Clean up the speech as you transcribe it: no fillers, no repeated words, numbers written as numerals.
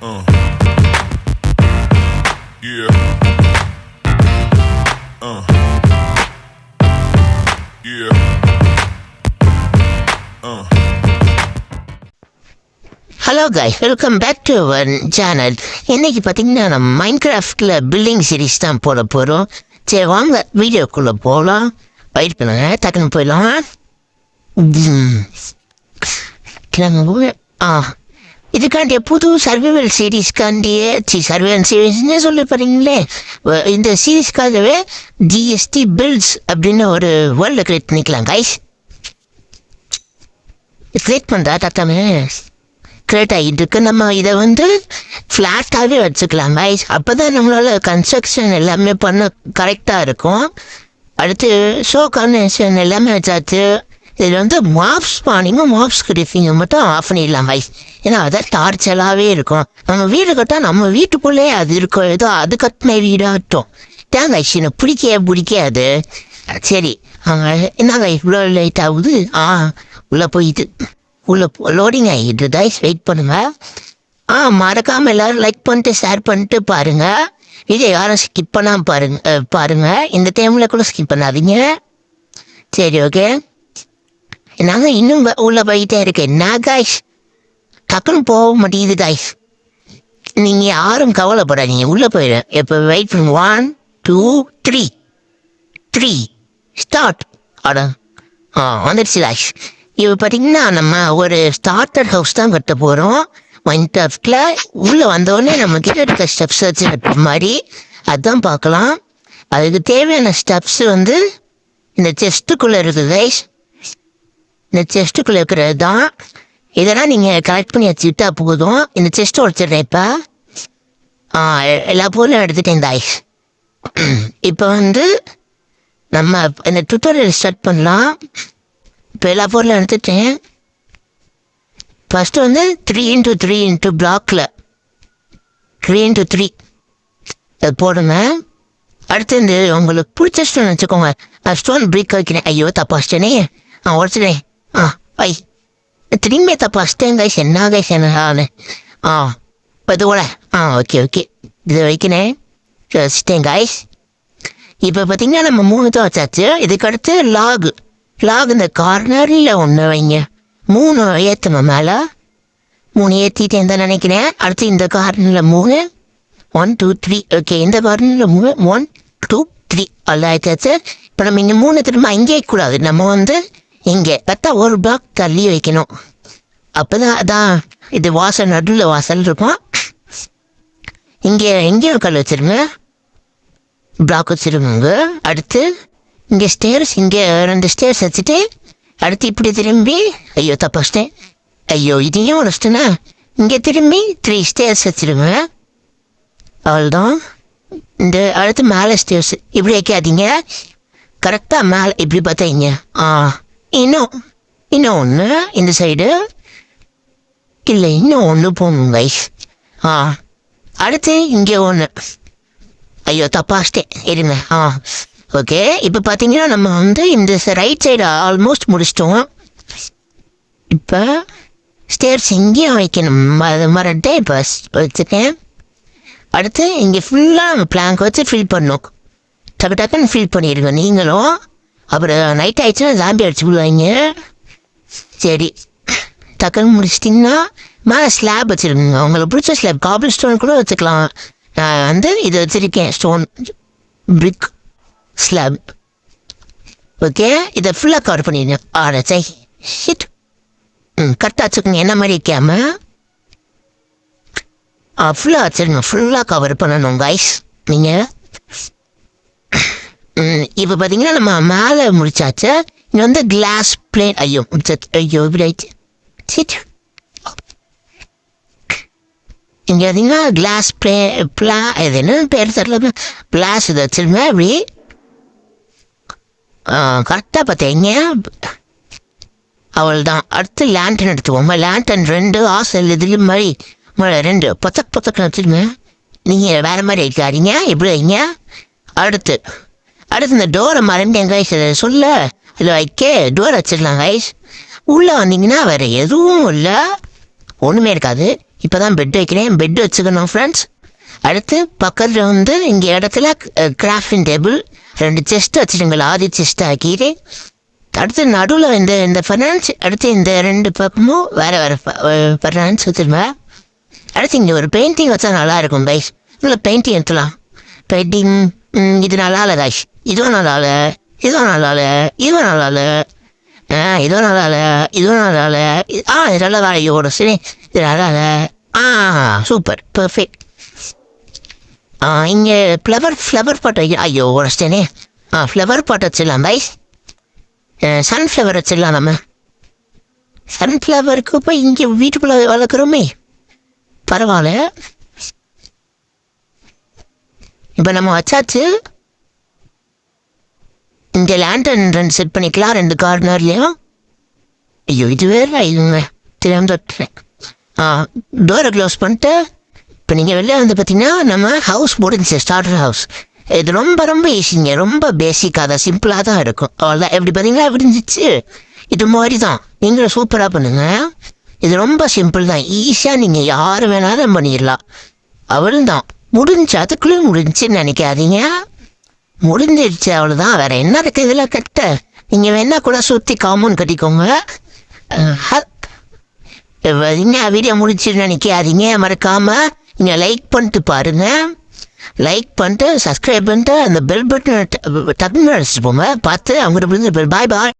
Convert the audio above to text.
Uh. Yeah. Yeah. Hello guys, welcome back to our channel. இன்னைக்கு பார்த்தீங்கன்னா நம்ம மைன்கிராஃப்டில் building series தான் போட போகிறோம். சரி வாங்க வீடியோக்குள்ளே போகலாம். வெயிட் பண்ணுங்க, டக்குன்னு போயிடலாம். இதுக்காண்டிய புது சர்வைவல் சீரீஸ்க்காண்டியே சர்வைவல் சீரீஸ்னே சொல்லி பாருங்களே. இந்த சீரீஸ்க்காகவே ஜிஎஸ்டி பில்ட்ஸ் அப்படின்னு ஒரு வேர்ல்டு கிரியேட் பண்ணிக்கலாம் கைஸ். கிரியேட் பண்ணுறா டக்குன்னு கிரியேட் ஆகிட்டு இருக்கு. நம்ம இதை ஃப்ளாட்டாகவே வச்சுக்கலாம் கைஸ். அப்போ தான் நம்மளால் கன்ஸ்ட்ரக்ஷன் எல்லாமே பண்ண கரெக்டாக இருக்கும். அடுத்து ஷோ கன்வென்ஷன் எல்லாமே வச்சாச்சு. இதில் மாப்ஸ் ஸ்பானிங்கும் மாப்ஸ் கிரிஃபிங்கும் மட்டும் ஆஃப் பண்ணிடலாம் கைஸ். ஏன்னா அதான் டார்ச்சலாகவே இருக்கும். நம்ம வீடு கட்டால் நம்ம வீட்டுக்குள்ளே அது இருக்கும். ஏதோ அது கட்டின வீடாகட்டும் தான் கைஸ். எனக்கு பிடிக்காது. சரி என்னங்க இவ்வளோ லேட் ஆகுது? உள்ளே போயிட்டு உள்ள லோடிங் ஆகிட்டு கைஸ். வெயிட் பண்ணுங்க. மறக்காமல் எல்லோரும் லைக் பண்ணிட்டு ஷேர் பண்ணிட்டு பாருங்கள். இதை யாரும் ஸ்கிப் பண்ணாமல் பாருங்கள். இந்த டைமில் கூட ஸ்கிப் பண்ணாதீங்க. சரி ஓகே. நாங்கள் இன்னும் உள்ளே போயிட்டே இருக்கேன். என்ன கைஸ் டக்குன்னு போக மாட்டேங்குது கைஸ். நீங்கள் யாரும் கவலைப்படாதீங்க, உள்ளே போயிடுறேன். இப்போ வெயிட் பண்ணு. 1 2 3 ஸ்டார்ட். வந்துடுச்சு கைஸ். இப்போ பார்த்தீங்கன்னா நம்ம ஒரு ஸ்டார்டர் ஹவுஸ் தான் கட்ட போகிறோம் மைன்கிராஃப்டில். உள்ளே வந்தோடனே நம்ம கிட்ட இருக்க ஸ்டெப்ஸ் வச்சு கட்டுற மாதிரி அதுதான் பார்க்கலாம். அதுக்கு தேவையான ஸ்டெப்ஸ் இந்த செஸ்ட்டுக்குள்ளே இருக்குது கைஸ். இந்த செஸ்ட்டுக்குள்ளே இருக்கிறது தான். இதெல்லாம் நீங்கள் கலெக்ட் பண்ணி வச்சுக்கிட்டா போதும். இந்த செஸ்ட்டை உடச்சிடுறேன் இப்போ. எல்லா பொருளும் எடுத்துட்டேன் கைஸ். இப்போ நம்ம இந்த டுட்டோரியல் ஸ்டார்ட் பண்ணலாம். இப்போ எல்லா பொருளும் எடுத்துட்டேன். ஃபஸ்ட்டு 3x3 பிளாக்கில் 3x3 அது போடுங்க. அடுத்து உங்களுக்கு பிடிச்ச ஸ்டோன் வச்சுக்கோங்க. ஸ்டோன் பிரேக் வைக்கிறேன். ஐயோ தப்பாச்சிட்டேனே. உடச்சிட்டேன். பை திரும்பி தப்பாச்சிட்டேன் கைஸ். என்ன கைஸ் என்ன இப்போ இது கூட ஓகே இது வைக்கிறேன். வச்சுட்டேன் கைஸ். இப்போ பார்த்தீங்கன்னா நம்ம 3 தான் வச்சாச்சு. இதுக்கடுத்து லாக் இந்த கார்னரில் ஒன்று வைங்க. 3 ஏற்றணும் மேலே. 3 ஏற்றிட்டேன் தான் நினைக்கிறேன். அடுத்து இந்த கார்னரில் 3 1 2 3 ஓகே. இந்த கார்னரில் 3 1 2 3 எல்லாம் ஆயிட்டாச்சு. இப்போ நம்ம இங்கே 3 திரும்ப இங்கே கூடாது. நம்ம இங்கே கரெக்டா ஒரு பிளாக் தள்ளி வைக்கணும். அப்போ தான் அதான் இது வாசல் நடுவில் வாசல் இருக்கும். எங்கேயும் கல் வச்சுருங்க, பிளாக் வச்சுருங்க. அடுத்து இங்கே ஸ்டேர்ஸ், இங்கே 2 ஸ்டேர்ஸ் வச்சுட்டு அடுத்து இப்படி திரும்பி ஐயோ தப்பாச்சிட்டேன். ஐயோ இதையும் வச்சுட்டேன்னா இங்கே திரும்பி 3 ஸ்டேர்ஸ் வச்சுருங்க. அவ்வளோதான். இந்த அடுத்து மேலே ஸ்டேர்ஸ் இப்படி வைக்காதீங்க. கரெக்டாக மேலே இப்படி பார்த்தீங்க. இன்னும் ஒன்று இந்த சைடு இல்லை, இன்னும் ஒன்று போகணும் கைஸ். அடுத்து இங்கே ஒன்று. ஐயோ தப்பாச்சிட்டேன் இருங்க. ஓகே. இப்போ பார்த்தீங்கன்னா நம்ம இந்த ரைட் சைடு ஆல்மோஸ்ட் முடிச்சிட்டோம். இப்போ ஸ்டேர்ஸ் இங்கேயும் வைக்கணும். அது மறட்டே இப்போ வச்சுருக்கேன். அடுத்து இங்கே ஃபுல்லாக நம்ம பிளாங்க் வச்சு ஃபில் பண்ணணும். டக்குன்னு ஃபில் பண்ணிடுங்க நீங்களும். அப்புறம் நைட் ஆகிடுச்சுன்னா ஜாம்பி அடிச்சு விடுவாங்க. சரி டக்குன்னு முடிச்சிட்டிங்கன்னா மேலே ஸ்லாப் வச்சுருக்குங்க. உங்களுக்கு பிடிச்ச ஸ்லாப் காபிள் ஸ்டோன் கூட வச்சுக்கலாம். நான் இது வச்சுருக்கேன் ஸ்டோன் பிரிக் ஸ்லாப். ஓகே. இதை ஃபுல்லாக கவர் பண்ணிடுங்க. ஷிட் கரெக்டாக வச்சுக்கோங்க. என்ன மாதிரி வைக்காம ஃபுல்லாக வச்சுருங்க. ஃபுல்லாக கவர் பண்ணணும் கைஸ் நீங்கள். இப்போ பார்த்தீங்கன்னா நம்ம மேலே முடிச்சாச்சு. இங்கே கிளாஸ் பிளேட். ஐயோ இப்படி ஆயிடுச்சு. சிட் இங்கே பார்த்தீங்கன்னா கிளாஸ் இது என்ன பேர் தெரியல. கிளாஸ் இதை வச்சுருங்க அப்படி கரெக்டாக பார்த்தீங்க. அவள் தான். அடுத்து லேண்டன் எடுத்துக்கோங்க. லேண்டன் 2 ஆசல் இதுலேயும் மாதிரி 2 பொத்தக்கு வச்சுருங்க. நீங்கள் வேறு மாதிரி வைக்காதீங்க, இப்படி வைங்க. அடுத்து இந்த டோரை மறந்தேன் கைஸ். அதை சொல்ல இதில் வைக்க டோர் வச்சிடலாம் கைஸ். உள்ளே வந்தீங்கன்னா வேறு எதுவும் இல்லை. ஒன்றுமே இருக்காது. இப்போ தான் பெட் வைக்கிறேன், பெட் வச்சுக்கணும் ஃப்ரெண்ட்ஸ். அடுத்து பக்கத்தில் வந்து இங்கே இடத்துல கிராஃப்டிங் டேபிள் 2 செஸ்ட் வச்சுருங்களா, ஆதி செஸ்ட் ஆக்கிட்டு அடுத்து நடுவில் இந்த ஃபர்னான்ஸ், அடுத்து இந்த 2 பக்கமும் வேறு வேறு ஃபர்னான்ஸ் வச்சுருவேன். அடுத்து இங்கே ஒரு பெயிண்டிங் வச்சா நல்லாயிருக்கும் கைஸ். இல்லை பெயிண்டிங் எடுத்துலாம். பெயிண்டிங் இது நல்லா இல்லை கைஸ். இதுவும் நல்லா இல்லை, இதுவும் நல்லா இல்லை, இதுவும் நல்லா இல்லை, இதுவும் நல்லா இல்லை, இதுவும் நல்லா இல்லை. இது நல்லா வேலையோட சரி, இது நல்லா இல்லை. Super perfect. இங்கே ஃப்ளவர் பாட் வைக்க, ஐயோ உடச்சிட்டேனே. ஃப்ளவர் பாட் வச்சிடலாம் கைஸ். சன்ஃப்ளவர் வச்சிடலாம். நம்ம சன்ஃப்ளவருக்கு இப்போ இங்கே வீட்டுக்குள்ளே வளர்க்குறோமே, பரவாயில்ல. இப்போ நம்ம வச்சாச்சு. இங்கே லேண்டன் 2 செட் பண்ணிக்கலாம் 2 கார்னர்லேயும். ஐயோ இது வேறு இதுங்க தெரியாமல் தொட்டுறேன். டோரை க்ளோஸ் பண்ணிட்டு இப்போ நீங்கள் வெளில வந்து பார்த்தீங்கன்னா நம்ம ஹவுஸ் முடிஞ்சிச்சு, ஸ்டார்டர் ஹவுஸ். இது ரொம்ப ரொம்ப ஈஸிங்க, ரொம்ப பேசிக்காக தான், சிம்பிளாக தான் இருக்கும். அவ்வளோதான். எப்படி பார்த்தீங்களா எப்படி இருந்துச்சு? இது மாதிரி தான் நீங்களும் சூப்பராக பண்ணுங்கள். இது ரொம்ப சிம்பிள் தான், ஈஸியாக நீங்கள் யார் வேணாலும் பண்ணிடலாம். அவள் தான் முடிஞ்சு, அதுக்குள்ளேயும் முடிஞ்சுன்னு நினைக்காதீங்க. முடிஞ்சிடுச்சு அவ்வளோதான். வேறு என்ன இருக்குது இதில் கட்ட? நீங்கள் வேணா கூட சுற்றி காமௌண்ட் கட்டிக்கோங்க. வீடியோ முடிச்சுன்னு நினைக்காதீங்க. மறக்காமல் நீங்கள் லைக் பண்ணிட்டு பாருங்கள். லைக் பண்ணிட்டு சப்ஸ்கிரைப் பண்ணிட்டு அந்த பெல் பட்டன் டக்குன்னு அடிச்சுட்டு போங்க. பார்த்து அவங்ககிட்ட பாய் பாய்.